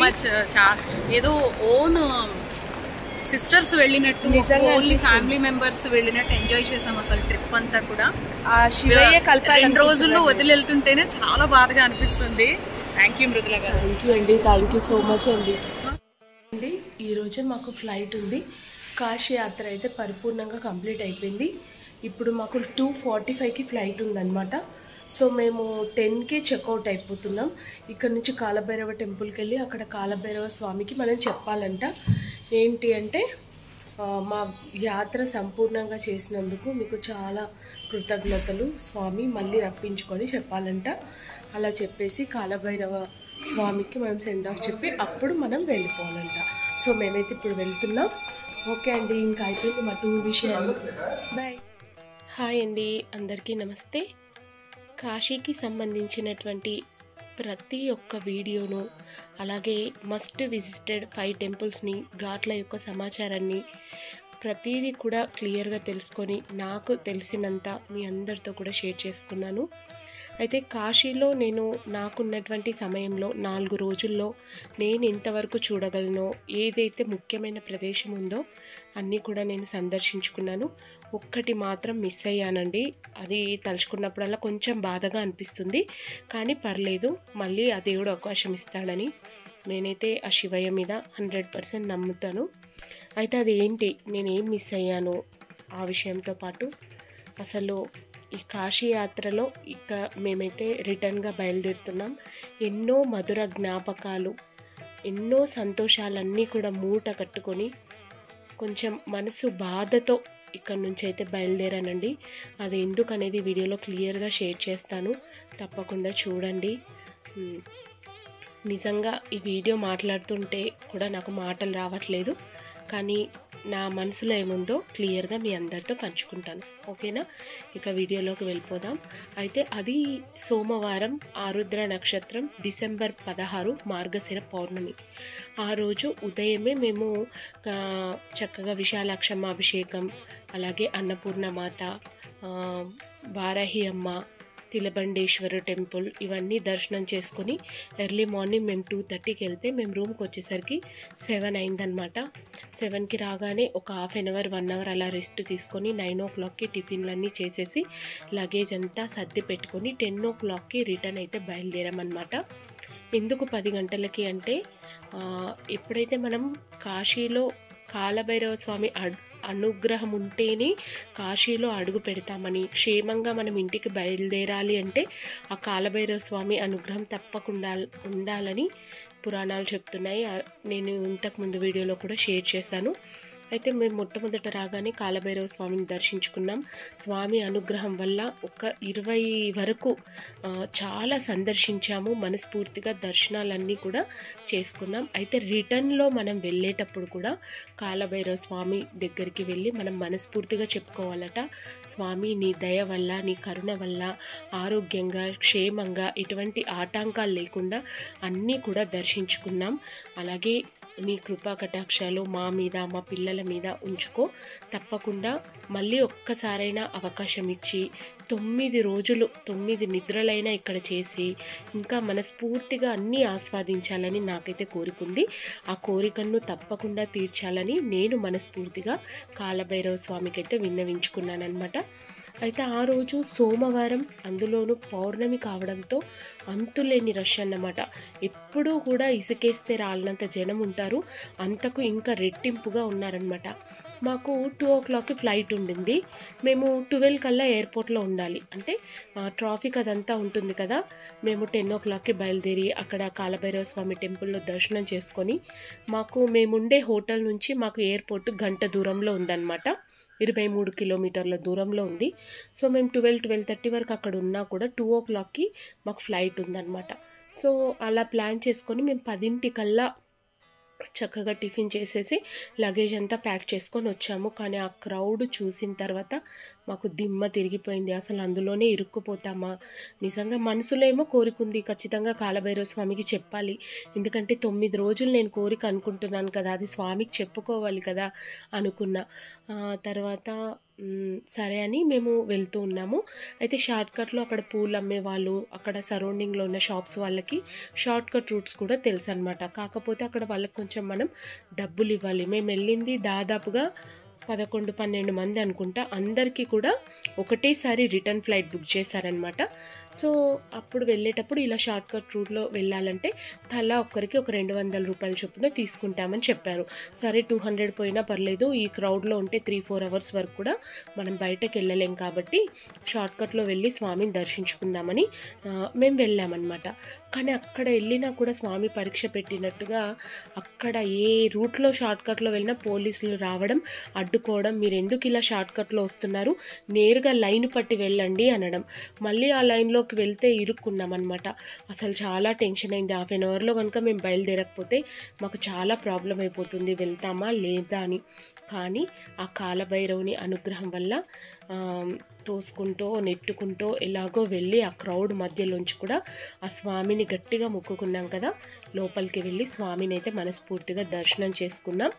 Much. ఏదో own sisters వెళ్ళినట్టు, only family members వెళ్ళినట్టు ఎంజాయ్ చేసాం అసలు ట్రిప్ అంతా కూడా. 2 రోజుల్లో వదిలి వెళ్తుంటేనే చాలా బాధగా అనిపిస్తుంది. థ్యాంక్ యూ మృదుల గారు. థ్యాంక్ యూ అండి, థ్యాంక్ యూ సో మచ్ అండి. ఈరోజే మాకు ఫ్లైట్ ఉంది. కాశీ యాత్ర అయితే పరిపూర్ణంగా కంప్లీట్ అయిపోయింది. ఇప్పుడు మాకు 2:45కి ఫ్లైట్ ఉందన్నమాట. సో మేము 10కి చెక్అవుట్ అయిపోతున్నాం. ఇక్కడ నుంచి కాలభైరవ టెంపుల్కి వెళ్ళి అక్కడ కాలభైరవ స్వామికి మనం చెప్పాలంట. ఏంటి అంటే మా యాత్ర సంపూర్ణంగా చేసినందుకు మీకు చాలా కృతజ్ఞతలు స్వామి, మళ్ళీ రప్పించుకొని చెప్పాలంట. అలా చెప్పేసి కాలభైరవ స్వామికి మనం సెండ్ ఆఫ్ చెప్పి అప్పుడు మనం వెళ్ళిపోవాలంట. సో మేమైతే ఇప్పుడు వెళ్తున్నాం. ఓకే అండి, ఇంకా అయిపోయింది మా టూర్ విషయాలు. బాయ్. హాయ్ అండి, అందరికీ నమస్తే. కాశీకి సంబంధించినటువంటి ప్రతి ఒక్క వీడియోను, అలాగే మస్ట్ విజిటెడ్ 5 టెంపుల్స్ని, ఘాట్ల యొక్క సమాచారాన్ని ప్రతిదీ కూడా క్లియర్గా తెలుసుకొని నాకు తెలిసినంత మీ అందరితో కూడా షేర్ చేసుకున్నాను. అయితే కాశీలో నేను నాకున్నటువంటి సమయంలో 4 రోజుల్లో నేను ఎంతవరకు చూడగలను, ఏదైతే ముఖ్యమైన ప్రదేశం ఉందో అన్నీ కూడా నేను సందర్శించుకున్నాను. ఒక్కటి మాత్రం మిస్ అయ్యానండి. అది తలుచుకున్నప్పుడల్లా కొంచెం బాధగా అనిపిస్తుంది. కానీ పర్లేదు, మళ్ళీ ఆ దేవుడు అవకాశం ఇస్తాడని నేనైతే ఆ శివయ్య మీద 100% నమ్ముతాను. అయితే అది ఏంటి, నేనేం మిస్ అయ్యాను ఆ విషయంతో పాటు అసలు ఈ కాశీ యాత్రలో ఇక మేమైతే రిటర్న్గా బయలుదేరుతున్నాం. ఎన్నో మధుర జ్ఞాపకాలు, ఎన్నో సంతోషాలన్నీ కూడా మూట కట్టుకొని కొంచెం మనసు బాధతో ఇక్కడ నుంచి అయితే బయలుదేరానండి. అది ఎందుకనేది వీడియోలో క్లియర్గా షేర్ చేస్తాను, తప్పకుండా చూడండి. నిజంగా ఈ వీడియో మాట్లాడుతుంటే కూడా నాకు మాటలు రావట్లేదు, కానీ నా మనసులో ఏముందో క్లియర్గా మీ అందరితో పంచుకుంటాను. ఓకేనా, ఇక వీడియోలోకి వెళ్ళిపోదాం. అయితే అది సోమవారం, ఆరుద్ర నక్షత్రం, డిసెంబర్ 16 మార్గశిర పౌర్ణమి. ఆ రోజు ఉదయమే మేము చక్కగా విశాలాక్షమ్మ అభిషేకం, అలాగే అన్నపూర్ణమాత, వారాహి అమ్మ, తిలబండేశ్వర టెంపుల్ ఇవన్నీ దర్శనం చేసుకొని ఎర్లీ మార్నింగ్ మేము 2:30కి వెళ్తే మేము రూమ్కి వచ్చేసరికి 7 అయిందనమాట. 7కి రాగానే ఒక హాఫ్ అన్ అవర్ 1 అవర్ అలా రెస్ట్ తీసుకొని 9 o'clockకి టిఫిన్లన్నీ చేసేసి లగేజ్ అంతా సర్ది పెట్టుకొని 10 o'clockకి రిటర్న్ అయితే బయలుదేరామన్నమాట. ఎందుకు 10 గంటలకి అంటే ఎప్పుడైతే మనం కాశీలో కాలభైరవ స్వామి అనుగ్రహం ఉంటేనే కాశీలో అడుగు పెడతామని, క్షేమంగా మనం ఇంటికి బయలుదేరాలి అంటే ఆ కాలభైరవ స్వామి అనుగ్రహం తప్పకుండా ఉండాలని పురాణాలు చెప్తున్నాయి. నేను ఇంతకుముందు వీడియోలో కూడా షేర్ చేశాను. అయితే మేము మొట్టమొదట రాగానే కాలభైరవ స్వామిని దర్శించుకున్నాం. స్వామి అనుగ్రహం వల్ల ఒక 20 వరకు చాలా సందర్శించాము. మనస్ఫూర్తిగా దర్శనాలన్నీ కూడా చేసుకున్నాం. అయితే రిటర్న్లో మనం వెళ్ళేటప్పుడు కూడా కాలభైరవ స్వామి దగ్గరికి వెళ్ళి మనం మనస్ఫూర్తిగా చెప్పుకోవాలట, స్వామి నీ దయ వల్ల, నీ కరుణ వల్ల ఆరోగ్యంగా, క్షేమంగా, ఎటువంటి ఆటంకాలు లేకుండా అన్నీ కూడా దర్శించుకున్నాం. అలాగే నీ కృపా కటాక్షాలు మా మీద, మా పిల్లల మీద ఉంచుకో, తప్పకుండా మళ్ళీ ఒక్కసారైనా అవకాశం ఇచ్చి 9 రోజులు 9 నిద్రలైనా ఇక్కడ చేసి ఇంకా మనస్ఫూర్తిగా అన్నీ ఆస్వాదించాలని నాకైతే కోరికుంది. ఆ కోరికను తప్పకుండా తీర్చాలని నేను మనస్ఫూర్తిగా కాలభైరవ స్వామికి అయితే విన్నవించుకున్నానమాట. అయితే ఆ రోజు సోమవారం, అందులోనూ పౌర్ణమి కావడంతో అంతులేని రష్ అన్నమాట. ఎప్పుడూ కూడా ఇసుకేస్తే రాలినంత జనం ఉంటారు, అంతకు ఇంకా రెట్టింపుగా ఉన్నారనమాట. మాకు 2 o'clockకి ఫ్లైట్ ఉండింది. మేము 12 కల్లా ఎయిర్పోర్ట్లో ఉండాలి. అంటే ట్రాఫిక్ అదంతా ఉంటుంది కదా. మేము 10 o'clockకి బయలుదేరి అక్కడ కాలభైరవ స్వామి టెంపుల్లో దర్శనం చేసుకొని మేముండే హోటల్ నుంచి మాకు ఎయిర్పోర్ట్ గంట దూరంలో ఉందన్నమాట. 23 కిలోమీటర్ల దూరంలో ఉంది. సో మేము 12-12:30 వరకు అక్కడ ఉన్నా కూడా 2 o'clockకి మాకు ఫ్లైట్ ఉందన్నమాట. సో అలా ప్లాన్ చేసుకొని మేము 10 కల్లా చక్కగా టిఫిన్ చేసేసి లగేజ్ అంతా ప్యాక్ చేసుకొని వచ్చాము. కానీ ఆ క్రౌడ్ చూసిన తర్వాత మాకు దిమ్మ తిరిగిపోయింది. అసలు అందులోనే ఇరుక్కుపోతామా, నిజంగా మనసులో ఏమో కోరికుంది, ఖచ్చితంగా కాలభైరవ స్వామికి చెప్పాలి, ఎందుకంటే 9 రోజులు నేను కోరిక అనుకుంటున్నాను కదా, అది స్వామికి చెప్పుకోవాలి కదా అనుకున్నా. తర్వాత సరే అని మేము వెళ్తూ ఉన్నాము. అయితే షార్ట్‌కట్‌లో అక్కడ పూలు అమ్మేవాళ్ళు, అక్కడ సరౌండింగ్‌లో ఉన్న షాప్స్ వాళ్ళకి షార్ట్‌కట్ రూట్స్ కూడా తెలుసనమాట. కాకపోతే అక్కడ వాళ్ళకి కొంచెం మనం డబ్బులివ్వాలి. మేమెళ్ళింది దాదాపుగా 11, 12 మంది అనుకుంటా. అందరికీ కూడా ఒకటేసారి రిటర్న్ ఫ్లైట్ బుక్ చేశారనమాట. సో, అప్పుడు వెళ్ళేటప్పుడు ఇలా షార్ట్‌కట్ రూట్‌లో వెళ్ళాలంటే తలా ఒక్కరికి ఒక ₹200 చొప్పున తీసుకుంటామని చెప్పారు. సరే 200 పోయినా పర్లేదు. ఈ క్రౌడ్‌లో ఉంటే 3, 4 అవర్స్ వరకు కూడా మనం బయటకెళ్ళలేం కాబట్టి షార్ట్‌కట్‌లో వెళ్ళి స్వామిని దర్శించుకుందామని మేము వెళ్ళామనమాట. కానీ అక్కడ ఎళ్ళినా కూడా స్వామి పరీక్ష పెట్టినట్టుగా అక్కడ ఏ రూట్‌లో షార్ట్‌కట్‌లో వెళ్ళినా పోలీసులు రావడం, అడ్డుకోవడం, మీరెందుకు ఇలా షార్ట్‌కట్‌లో వస్తున్నారు, నేరుగా లైన్ పట్టి వెళ్ళండి అనడం. మళ్ళీ ఆ లైన్‌లోకి వెళ్తే ఇరుక్కున్నామనమాట. అసలు చాలా టెన్షన్ అయింది. హాఫ్ ఎన్ అవర్‌లో గనుక మేము బయలుదేరకపోతే మాకు చాలా ప్రాబ్లమ్ అయిపోతుంది. వెళ్తామా లేదా అని. కానీ ఆ కాలభైరవుని అనుగ్రహం వల్ల తోసుకుంటూ, నెట్టుకుంటూ ఎలాగో వెళ్ళి ఆ క్రౌడ్ మధ్యలోంచి కూడా ఆ స్వామిని గట్టిగా మొక్కుకున్నాం కదా, లోపలికి వెళ్ళి స్వామిని అయితే మనస్ఫూర్తిగా దర్శనం చేసుకున్నాం.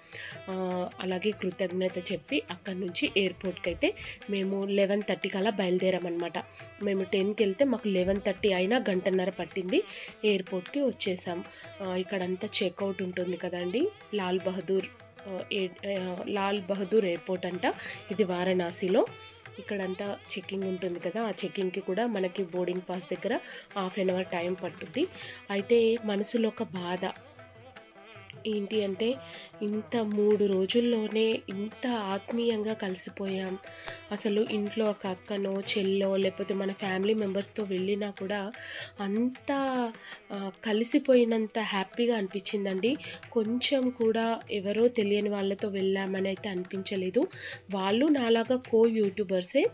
అలాగే కృతజ్ఞత చెప్పి అక్కడి నుంచి ఎయిర్పోర్ట్కి అయితే మేము 11:30 కల్లా బయలుదేరామన్నమాట. మేము 10కి వెళ్తే మాకు 11:30 అయినా గంటన్నర పట్టింది. ఎయిర్పోర్ట్కి వచ్చేసాం. ఇక్కడంతా చెక్అవుట్ ఉంటుంది కదండి, లాల్ బహదూర్ ఎయిర్పోర్ట్ అంట. ఇది వారణాసిలో. ఇక్కడంతా చెక్కింగ్ ఉంటుంది కదా, ఆ చెక్కింగ్కి కూడా మనకి బోర్డింగ్ పాస్ దగ్గర హాఫ్ ఎన్ అవర్ టైం పట్టుద్ది. అయితే మనసులో ఒక బాధ ఏంటి అంటే, ఇంత 3 రోజుల్లోనే ఇంత ఆత్మీయంగా కలిసిపోయాం. అసలు ఇంట్లో ఒక అక్కనో, చెల్లో లేకపోతే మన ఫ్యామిలీ మెంబర్స్‌తో వెళ్ళినా కూడా అంత కలిసిపోయినంత హ్యాపీగా అనిపించిందండి. కొంచెం కూడా ఎవరో తెలియని వాళ్ళతో వెళ్ళామని అయితే అనిపించలేదు. వాళ్ళు నాలాగా యూట్యూబర్సే.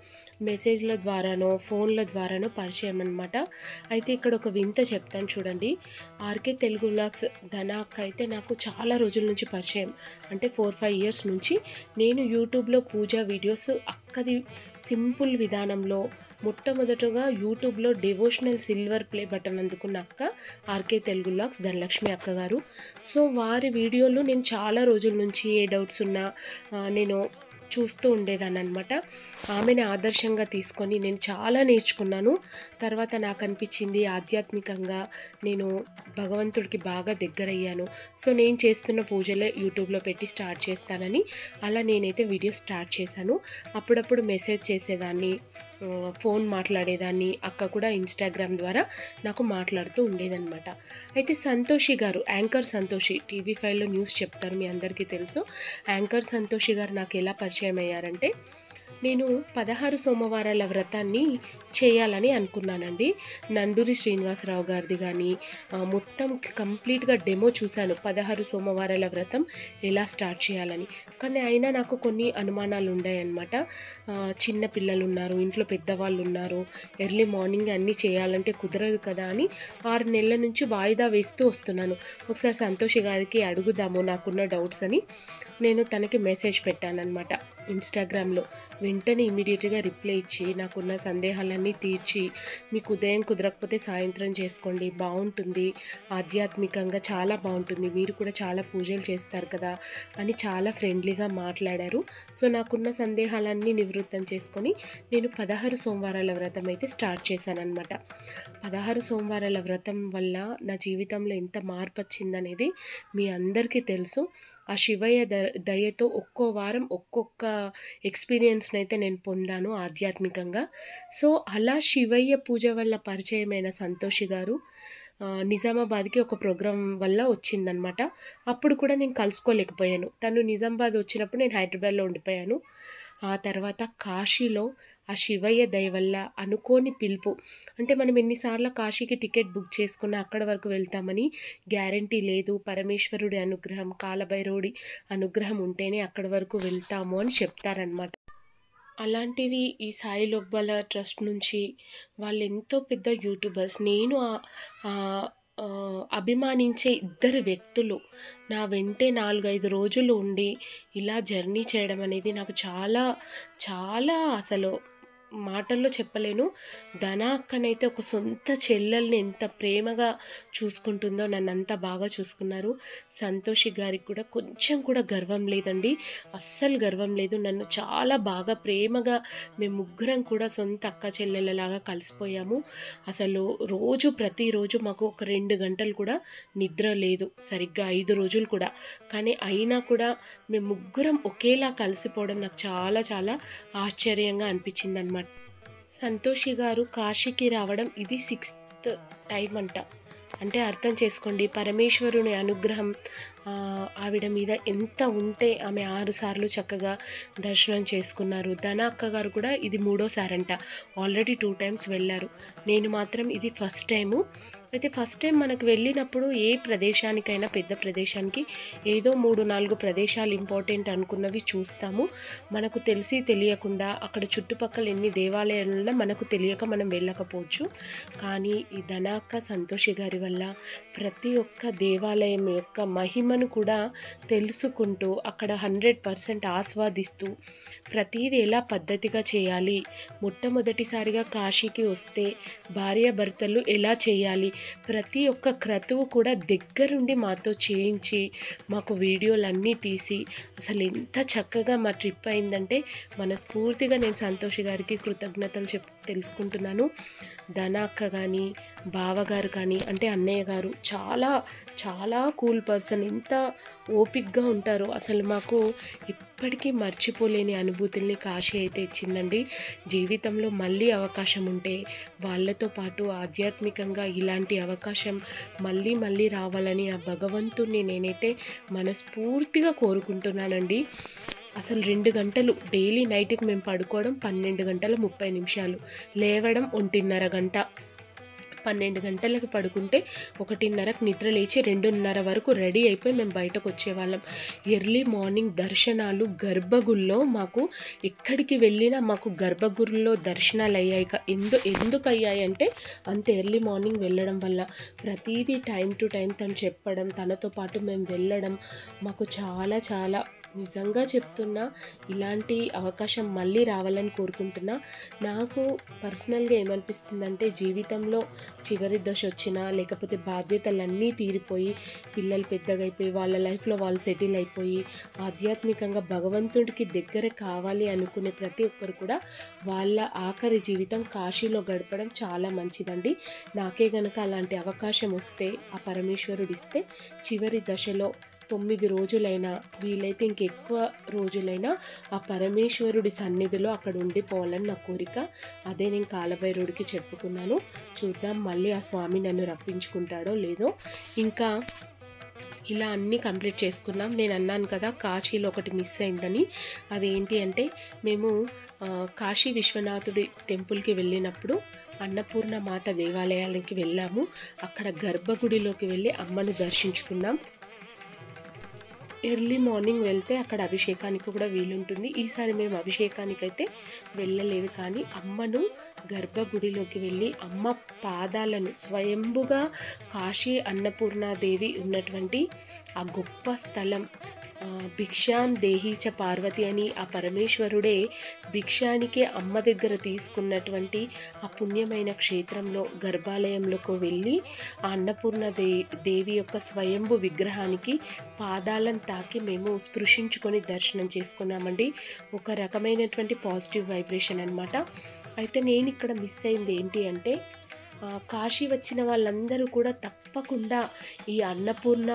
మెసేజ్‌ల ద్వారానో, ఫోన్‌ల ద్వారానో పరిచయం అనమాట. అయితే ఇక్కడ ఒక వింత చెప్తాను చూడండి. ఆర్కే తెలుగు వ్లాగ్స్ ధన అక్క అయితే నాకు చాలా రోజుల నుంచి పరిచయం. అంటే 4, 5 ఇయర్స్ నుంచి. నేను యూట్యూబ్‌లో పూజా వీడియోస్ అక్కది సింపుల్ విధానంలో మొట్టమొదటగా యూట్యూబ్‌లో డివోషనల్ సిల్వర్ ప్లే బటన్ అందుకున్న అక్క ఆర్కే తెలుగు వ్లాగ్స్ ధనలక్ష్మి అక్క గారు. సో, వారి వీడియోలు నేను చాలా రోజుల నుంచి ఏ డౌట్స్ ఉన్నా నేను చూస్తూ ఉండేదాన్ననమాట. ఆమెని ఆదర్శంగా తీసుకొని నేను చాలా నేర్చుకున్నాను. తర్వాత నాకు అనిపించింది ఆధ్యాత్మికంగా నేను భగవంతుడికి బాగా దగ్గరయ్యాను. సో, నేను చేస్తున్న పూజలే యూట్యూబ్‌లో పెట్టి స్టార్ట్ చేస్తానని అలా నేనైతే వీడియో స్టార్ట్ చేశాను. అప్పుడప్పుడు మెసేజ్ చేసేదాన్ని, ఫోన్ మాట్లాడేదాన్ని. అక్క కూడా ఇన్‌స్టాగ్రామ్ ద్వారా నాకు మాట్లాడుతూ ఉండేదన్నమాట. అయితే సంతోషి గారు, యాంకర్ సంతోషి, టీవీ5లో న్యూస్ చెప్తారు, మీ అందరికీ తెలుసు. యాంకర్ సంతోషి గారు నాకు ఎలా పరిచయం అయ్యారంటే, నేను 16 సోమవారాల వ్రతాన్ని చేయాలని అనుకున్నానండి. నండూరి శ్రీనివాసరావు గారిది కానీ మొత్తం కంప్లీట్గా డెమో చూశాను, 16 సోమవారాల వ్రతం ఎలా స్టార్ట్ చేయాలని. కానీ అయినా నాకు కొన్ని అనుమానాలు ఉన్నాయన్నమాట. చిన్న పిల్లలు ఉన్నారు, ఇంట్లో పెద్దవాళ్ళు ఉన్నారు, ఎర్లీ మార్నింగ్ అన్నీ చేయాలంటే కుదరదు కదా అని 6 నెలల నుంచి వాయిదా వేస్తూ వస్తున్నాను. ఒకసారి సంతోషి గారికి అడుగుదాము నాకున్న డౌట్స్ అని నేను తనకి మెసేజ్ పెట్టానన్నమాట ఇన్స్టాగ్రామ్లో. వెంటనే ఇమీడియట్గా రిప్లై ఇచ్చి నాకున్న సందేహాలన్నీ తీర్చి, మీకు ఉదయం కుదరకపోతే సాయంత్రం చేసుకోండి, బాగుంటుంది, ఆధ్యాత్మికంగా చాలా బాగుంటుంది, మీరు కూడా చాలా పూజలు చేస్తారు కదా అని చాలా ఫ్రెండ్లీగా మాట్లాడారు. సో, నాకున్న సందేహాలన్నీ నివృత్తం చేసుకొని నేను 16 సోమవారాల వ్రతం అయితే స్టార్ట్ చేశానన్నమాట. 16 సోమవారాల వ్రతం వల్ల నా జీవితంలో ఎంత మార్పు వచ్చిందనేది మీ అందరికీ తెలుసు. ఆ శివయ్య దయతో ఒక్కో వారం ఒక్కొక్క ఎక్స్పీరియన్స్ని అయితే నేను పొందాను ఆధ్యాత్మికంగా. సో, అలా శివయ్య పూజ వల్ల పరిచయమైన సంతోషి గారు నిజామాబాద్కి ఒక ప్రోగ్రాం వల్ల వచ్చిందనమాట. అప్పుడు కూడా నేను కలుసుకోలేకపోయాను. తను నిజామాబాద్ వచ్చినప్పుడు నేను హైదరాబాద్లో ఉండిపోయాను. ఆ తర్వాత కాశీలో ఆ శివయ్య దయ వల్ల అనుకోని పిలుపు. అంటే మనం ఎన్నిసార్లు కాశీకి టికెట్ బుక్ చేసుకున్నా అక్కడ వరకు వెళ్తామని గ్యారంటీ లేదు. పరమేశ్వరుడి అనుగ్రహం, కాలభైరవుడి అనుగ్రహం ఉంటేనే అక్కడి వరకు వెళ్తాము అని చెప్తారనమాట. అలాంటిది ఈ సాయి లోక్బాల ట్రస్ట్ నుంచి వాళ్ళు ఎంతో పెద్ద యూట్యూబర్స్, నేను అభిమానించే ఇద్దరు వ్యక్తులు నా వెంటే 4, 5 రోజులు ఉండి ఇలా జర్నీ చేయడం అనేది నాకు చాలా చాలా అసలు మాటల్లో చెప్పలేను. ధన అక్కనైతే ఒక సొంత చెల్లెల్ని ఎంత ప్రేమగా చూసుకుంటుందో, నన్ను అంత బాగా చూసుకున్నారు. సంతోషి గారికి కూడా కొంచెం కూడా గర్వం లేదండి, అస్సలు గర్వం లేదు. నన్ను చాలా బాగా ప్రేమగా మేము ముగ్గురం కూడా సొంత అక్క చెల్లెళ్ళలాగా కలిసిపోయాము. అసలు ప్రతిరోజు మాకు ఒక 2 గంటలు కూడా నిద్ర లేదు, సరిగ్గా 5 రోజులు కూడా. కానీ అయినా కూడా మేము ముగ్గురం ఒకేలా కలిసిపోవడం నాకు చాలా చాలా ఆశ్చర్యంగా అనిపించింది అనమాట. సంతోషి గారు కాశీకి రావడం ఇది 6th టైం అంట. అంటే అర్థం చేసుకోండి, పరమేశ్వరుని అనుగ్రహం ఆవిడ మీద ఎంత ఉంటే ఆమె 6 సార్లు చక్కగా దర్శనం చేసుకున్నారు. ధన అక్క గారు కూడా ఇది 3వ అంట. ఆల్రెడీ 2 టైమ్స్ వెళ్ళారు. నేను మాత్రం ఇది ఫస్ట్ టైము. అయితే ఫస్ట్ టైం మనకు వెళ్ళినప్పుడు ఏ ప్రదేశానికైనా, పెద్ద ప్రదేశానికి ఏదో 3-4 ప్రదేశాలు ఇంపార్టెంట్ అనుకున్నవి చూస్తాము. మనకు తెలిసి తెలియకుండా అక్కడ చుట్టుపక్కల ఎన్ని దేవాలయాలున్నా మనకు తెలియక మనం వెళ్ళకపోవచ్చు. కానీ ఈ ధన అక్క సంతోషి గారి వల్ల ప్రతి ఒక్క దేవాలయం యొక్క మహిమను కూడా తెలుసుకుంటూ అక్కడ 100% ఆస్వాదిస్తూ ప్రతిదీ ఎలా పద్ధతిగా చేయాలి, మొట్టమొదటిసారిగా కాశీకి వస్తే భార్యాభర్తలు ఎలా చేయాలి, ప్రతి ఒక్క క్రతువు కూడా దగ్గరుండి మాతో చేయించి మాకు వీడియోలన్నీ తీసి అసలు ఎంత చక్కగా మా ట్రిప్ అయిందంటే మనస్ఫూర్తిగా నేను సంతోషి గారికి కృతజ్ఞతలు తెలుసుకుంటున్నాను. ధన అక్క కానీ, బావగారు కానీ, అంటే అన్నయ్య గారు చాలా చాలా కూల్ పర్సన్, ఎంత ఓపిక్గా ఉంటారు. అసలు మాకు ఇప్పటికీ మర్చిపోలేని అనుభూతుల్ని కాశీ అయితే ఇచ్చిందండి. జీవితంలో మళ్ళీ అవకాశం ఉంటే వాళ్ళతో పాటు ఆధ్యాత్మికంగా ఇలాంటి అవకాశం మళ్ళీ మళ్ళీ రావాలని ఆ భగవంతుణ్ణి నేనైతే మనస్ఫూర్తిగా కోరుకుంటున్నానండి. అసలు 2 గంటలు డైలీ నైట్కి మేము పడుకోవడం 12 గంటల 30 నిమిషాలు, లేవడం 1.5 గంట. 12 గంటలకు పడుకుంటే 1:30కి నిద్ర లేచి 2:30 వరకు రెడీ అయిపోయి మేము బయటకు వచ్చేవాళ్ళం. ఎర్లీ మార్నింగ్ దర్శనాలు గర్భగుడిలో మాకు ఎక్కడికి వెళ్ళినా మాకు గర్భగుడిలో దర్శనాలు అయ్యాయి. ఎందుకు అయ్యాయి అంటే అంత ఎర్లీ మార్నింగ్ వెళ్ళడం వల్ల. ప్రతిదీ టైం టు టైం తను చెప్పడం, తనతో పాటు మేము వెళ్ళడం మాకు చాలా చాలా, నిజంగా చెప్తున్నా, ఇలాంటి అవకాశం మళ్ళీ రావాలని కోరుకుంటున్నా. నాకు పర్సనల్గా ఏమనిపిస్తుందంటే జీవితంలో చివరి దశ వచ్చినా, లేకపోతే బాధ్యతలన్నీ తీరిపోయి పిల్లలు పెద్దగా అయిపోయి వాళ్ళ లైఫ్లో వాళ్ళు సెటిల్ అయిపోయి ఆధ్యాత్మికంగా భగవంతుడికి దగ్గర కావాలి అనుకునే ప్రతి ఒక్కరు కూడా వాళ్ళ ఆఖరి జీవితం కాశీలో గడపడం చాలా మంచిదండి. నాకే గనక అలాంటి అవకాశం వస్తే, ఆ పరమేశ్వరుడు ఇస్తే, చివరి దశలో 9 రోజులైనా, వీలైతే ఇంకెక్కువ రోజులైనా ఆ పరమేశ్వరుడి సన్నిధిలో అక్కడ ఉండిపోవాలని నా కోరిక. అదే నేను కాలభైరవుడికి చెప్పుకున్నాను. చూద్దాం మళ్ళీ ఆ స్వామి నన్ను రప్పించుకుంటాడో లేదో. ఇంకా ఇలా అన్నీ కంప్లీట్ చేసుకున్నాం. నేను అన్నాను కదా కాశీలో ఒకటి మిస్ అయిందని. అదేంటి అంటే మేము కాశీ విశ్వనాథుడి టెంపుల్కి వెళ్ళినప్పుడు అన్నపూర్ణ మాత దేవాలయానికి వెళ్ళాము. అక్కడ గర్భగుడిలోకి వెళ్ళి అమ్మను దర్శించుకున్నాం. ఎర్లీ మార్నింగ్ వెళ్తే అక్కడ అభిషేకానికి కూడా వీలుంటుంది. ఈసారి మేము అభిషేకానికి అయితే వెళ్ళలేదు, కానీ అమ్మను గర్భగుడిలోకి వెళ్ళి అమ్మ పాదాలను స్వయంభుగా కాశీ అన్నపూర్ణాదేవి ఉన్నటువంటి ఆ గొప్ప స్థలం, భిక్షాన్ దేహీచ పార్వతి అని ఆ పరమేశ్వరుడే భిక్షానికే అమ్మ దగ్గర తీసుకున్నటువంటి ఆ పుణ్యమైన క్షేత్రంలో గర్భాలయంలోకి వెళ్ళి ఆ అన్నపూర్ణ దేవి యొక్క స్వయంభు విగ్రహానికి పాదాలను తాకి మేము స్పృశించుకొని దర్శనం చేసుకున్నామండి. ఒక రకమైనటువంటి పాజిటివ్ వైబ్రేషన్ అన్నమాట. అయితే నేను ఇక్కడ మిస్ అయింది ఏంటి అంటే, కాశీ వచ్చిన వాళ్ళందరూ కూడా తప్పకుండా ఈ అన్నపూర్ణ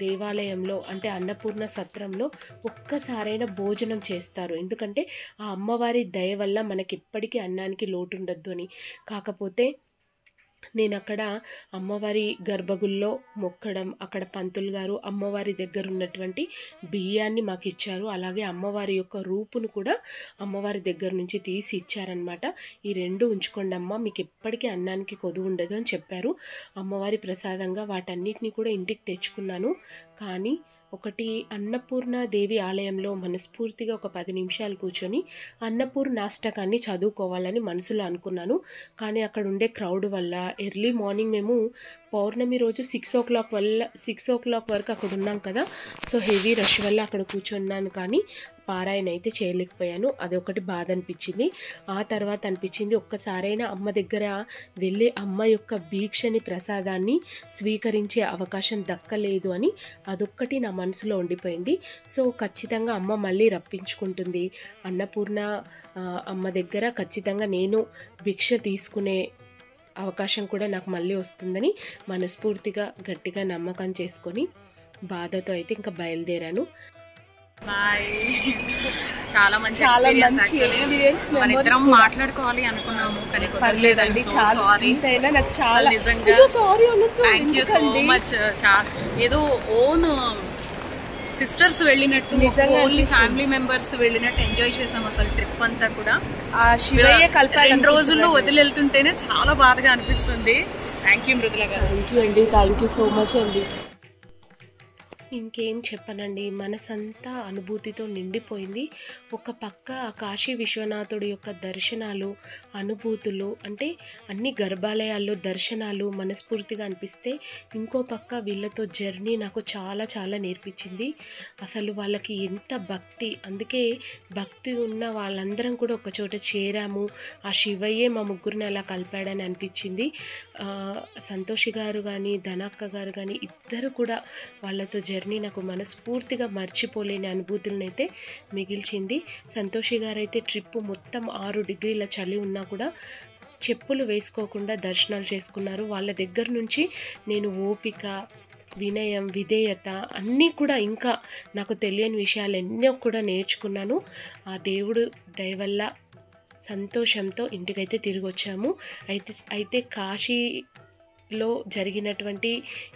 దేవాలయంలో, అంటే అన్నపూర్ణ సత్రంలో ఒక్కసారైనా భోజనం చేస్తారు. ఎందుకంటే ఆ అమ్మవారి దయ వల్ల మనకి ఎప్పటికీ అన్నానికి లోటు ఉండద్దు అని. కాకపోతే నేను అక్కడ అమ్మవారి గర్భగుడిలో మొక్కడం, అక్కడ పంతులు గారు అమ్మవారి దగ్గర ఉన్నటువంటి బియ్యాన్ని మాకు ఇచ్చారు. అలాగే అమ్మవారి యొక్క రూపును కూడా అమ్మవారి దగ్గర నుంచి తీసి ఇచ్చారనమాట. ఈ 2 ఉంచుకోండి అమ్మ, మీకు ఎప్పటికీ అన్నానికి కొదువు ఉండదు అని చెప్పారు. అమ్మవారి ప్రసాదంగా వాటన్నిటిని కూడా ఇంటికి తెచ్చుకున్నాను. కానీ ఒకటి అన్నపూర్ణ దేవి ఆలయంలో మనస్ఫూర్తిగా ఒక 10 నిమిషాలు కూర్చొని అన్నపూర్ణాష్టకాన్ని చదువుకోవాలని మనసులో అనుకున్నాను. కానీ అక్కడ ఉండే క్రౌడ్ వల్ల ఎర్లీ మార్నింగ్ మేము పౌర్ణమి రోజు 6 o'clock వరకు అక్కడ ఉన్నాం కదా, సో హెవీ రష్ వల్ల అక్కడ కూర్చున్నాను. కానీ పారాయణ అయితే చేయలేకపోయాను. అదొకటి బాధ అనిపించింది. ఆ తర్వాత అనిపించింది ఒక్కసారైనా అమ్మ దగ్గర వెళ్ళి అమ్మ యొక్క భీక్షని ప్రసాదాన్ని స్వీకరించే అవకాశం దక్కలేదు అని అదొక్కటి నా మనసులో ఉండిపోయింది. సో ఖచ్చితంగా అమ్మ మళ్ళీ రప్పించుకుంటుంది. అన్నపూర్ణ అమ్మ దగ్గర ఖచ్చితంగా నేను భిక్ష తీసుకునే అవకాశం కూడా నాకు మళ్ళీ వస్తుందని మనస్ఫూర్తిగా గట్టిగా నమ్మకం చేసుకొని బాధతో అయితే ఇంకా బయలుదేరాను. బాయ్. చాలా మంచి ఎక్స్పీరియన్స్. మన ఇద్దరం మాట్లాడుకోవాలి అనుకున్నాము కానీ కుదరలేదండి. సారీ, నిజంగా థ్యాంక్ యూ సో మచ్. ఏదో ఓన్ సిస్టర్స్ వెళ్ళినట్టు, ఓన్లీ ఫ్యామిలీ మెంబర్స్ వెళ్ళినట్టు ఎంజాయ్ చేసాం అసలు ట్రిప్ అంతా కూడా. 2 రోజుల్లో వదిలి వెళ్తుంటేనే చాలా బాధగా అనిపిస్తుంది. థ్యాంక్ యూ మృదుల గారు. థ్యాంక్ యూ అండి, థ్యాంక్ యూ సో మచ్ అండి. ఇంకేం చెప్పనండి, మనసంతా అనుభూతితో నిండిపోయింది. ఒక పక్క కాశీ విశ్వనాథుడి యొక్క దర్శనాలు, అనుభూతులు, అంటే అన్ని గర్భాలయాల్లో దర్శనాలు మనస్ఫూర్తిగా అనిపిస్తే, ఇంకో పక్క వీళ్ళతో జర్నీ నాకు చాలా చాలా నేర్పించింది. అసలు వాళ్ళకి ఎంత భక్తి, అందుకే భక్తి ఉన్న వాళ్ళందరం కూడా ఒక చోట చేరాము. ఆ శివయ్యే మా ముగ్గురిని అలా కలిపాడని అనిపించింది. సంతోషి గారు కానీ ధనక్క గారు కానీ ఇద్దరు కూడా వాళ్ళతో జర్నీ నాకు మనస్ఫూర్తిగా మర్చిపోలేని అనుభూతులను అయితే మిగిల్చింది. సంతోషి గారు అయితే ట్రిప్ మొత్తం 6 డిగ్రీల చలి ఉన్నా కూడా చెప్పులు వేసుకోకుండా దర్శనాలు చేసుకున్నారు. వాళ్ళ దగ్గర నుంచి నేను ఓపిక, వినయం, విధేయత అన్నీ కూడా ఇంకా నాకు తెలియని విషయాలు ఎన్నో కూడా నేర్చుకున్నాను. ఆ దేవుడు దయ వల్ల సంతోషంతో ఇంటికైతే తిరిగి వచ్చాము. అయితే కాశీలో జరిగినటువంటి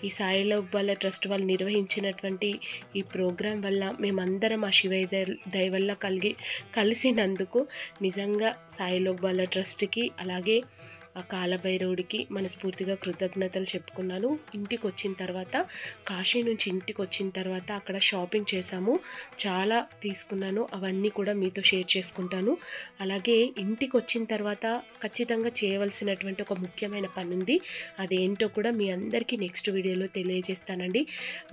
ఈ సాయిలోబాల ట్రస్ట్ వాళ్ళు నిర్వహించినటువంటి ఈ ప్రోగ్రాం వల్ల మేమందరం ఆ శివయ్య దయ వల్ల కలిసినందుకు నిజంగా సాయిలోబాల ట్రస్ట్కి అలాగే ఆ కాలభైరవుడికి మనస్ఫూర్తిగా కృతజ్ఞతలు చెప్పుకున్నాను. ఇంటికి వచ్చిన తర్వాత, కాశీ నుంచి ఇంటికి వచ్చిన తర్వాత అక్కడ షాపింగ్ చేశాము, చాలా తీసుకున్నాను. అవన్నీ కూడా మీతో షేర్ చేసుకుంటాను. అలాగే ఇంటికి వచ్చిన తర్వాత ఖచ్చితంగా చేయవలసినటువంటి ఒక ముఖ్యమైన పని ఉంది. అదేంటో కూడా మీ అందరికీ నెక్స్ట్ వీడియోలో తెలియజేస్తానండి.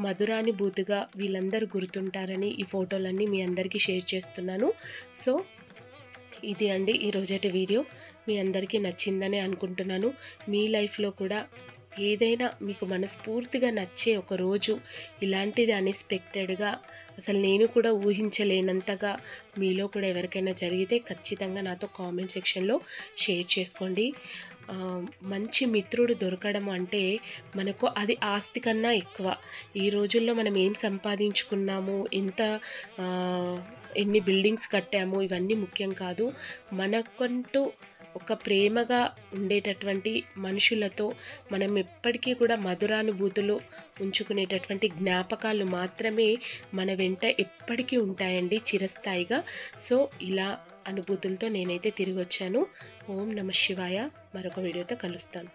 మధురానుభూతిగా వీళ్ళందరూ గుర్తుంటారని ఈ ఫోటోలన్నీ మీ అందరికీ షేర్ చేస్తున్నాను. సో ఇది అండి ఈరోజటి వీడియో. మీ అందరికీ నచ్చిందని అనుకుంటున్నాను. మీ లైఫ్లో కూడా ఏదైనా మీకు మనస్ఫూర్తిగా నచ్చే ఒక రోజు ఇలాంటిది అన్ఎక్స్పెక్టెడ్గా, అసలు నేను కూడా ఊహించలేనంతగా మీలో కూడా ఎవరికైనా జరిగితే ఖచ్చితంగా నాతో కామెంట్ సెక్షన్లో షేర్ చేసుకోండి. మంచి మిత్రుడు దొరకడం అంటే మనకు అది ఆస్తి కన్నా ఎక్కువ. ఈ రోజుల్లో మనం ఏం సంపాదించుకున్నాము, ఎన్ని బిల్డింగ్స్ కట్టాము, ఇవన్నీ ముఖ్యం కాదు. మనకంటూ ఒక ప్రేమగా ఉండేటటువంటి మనుషులతో మనం ఎప్పటికీ కూడా మధురానుభూతులు ఉంచుకునేటటువంటి జ్ఞాపకాలు మాత్రమే మన వెంట ఎప్పటికీ ఉంటాయండి, చిరస్థాయిగా. సో ఇలా అనుభూతులతో నేనైతే తిరిగి వచ్చాను. ఓం నమః శివాయ. మరొక వీడియోతో కలుస్తాను.